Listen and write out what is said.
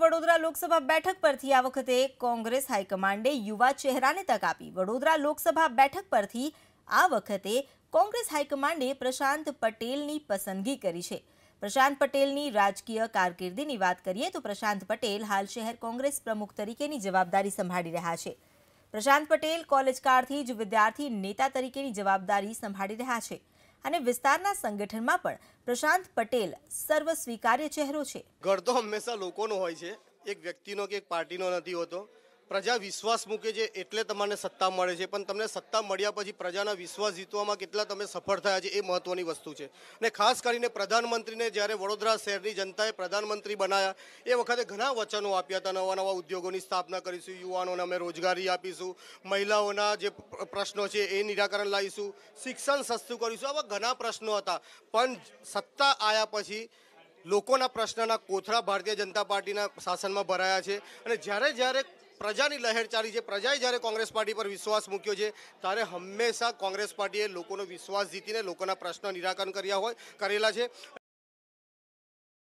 વડોદરા લોકસભા બેઠક પરથી આ વખતે કોંગ્રેસ હાઈકમાન્ડે યુવા ચહેરાને તક આપી। વડોદરા લોકસભા બેઠક પરથી આ વખતે કોંગ્રેસ હાઈકમાન્ડે પ્રશાંત પટેલની પસંદગી કરી છે। પ્રશાંત પટેલની રાજકીય કારકિર્દીની વાત કરીએ તો પ્રશાંત પટેલ હાલ શહેર કોંગ્રેસ પ્રમુખ તરીકેની જવાબદારી સંભાળી રહ્યા છે। પ્રશાંત પટેલ કોલેજ કાળથી જ વિદ્યાર્થી નેતા તરીકેની જવાબદારી સંભાળી રહ્યા છે અને વિસ્તારના સંગઠનમાં પણ પ્રશાંત પટેલ સર્વ સ્વીકાર્ય ચહેરો છે। ગઢ તો હંમેશા લોકોનો હોય છે, એક વ્યક્તિનો કે એક પાર્ટીનો નથી હોતો। પ્રજા વિશ્વાસ મૂકે છે એટલે તમને સત્તા મળે છે, પણ તમને સત્તા મળ્યા પછી પ્રજાના વિશ્વાસ જીતવામાં કેટલા તમે સફળ થયા છે એ મહત્વની વસ્તુ છે। અને ખાસ કરીને પ્રધાનમંત્રીને જ્યારે વડોદરા શહેરની જનતાએ પ્રધાનમંત્રી બનાવ્યા એ વખતે ઘણા વચનો આપ્યા હતા। નવા નવા ઉદ્યોગોની સ્થાપના કરીશું, યુવાનોને અમે રોજગારી આપીશું, મહિલાઓના જે પ્રશ્નો છે એ નિરાકરણ લાવીશું, શિક્ષણ સસ્તું કરીશું, આવા ઘણા પ્રશ્નો હતા। પણ સત્તા આવ્યા પછી લોકોના પ્રશ્નના કોથળા ભારતીય જનતા પાર્ટીના શાસનમાં ભરાયા છે અને જ્યારે પ્રજાની લહેર ચાલી છે, પ્રજાએ જ્યારે કોંગ્રેસ પાર્ટી પર વિશ્વાસ મૂક્યો છે ત્યારે હંમેશા કોંગ્રેસ પાર્ટીએ લોકોનો વિશ્વાસ જીતીને લોકોના પ્રશ્નો નિરાકરણ કરેલા છે।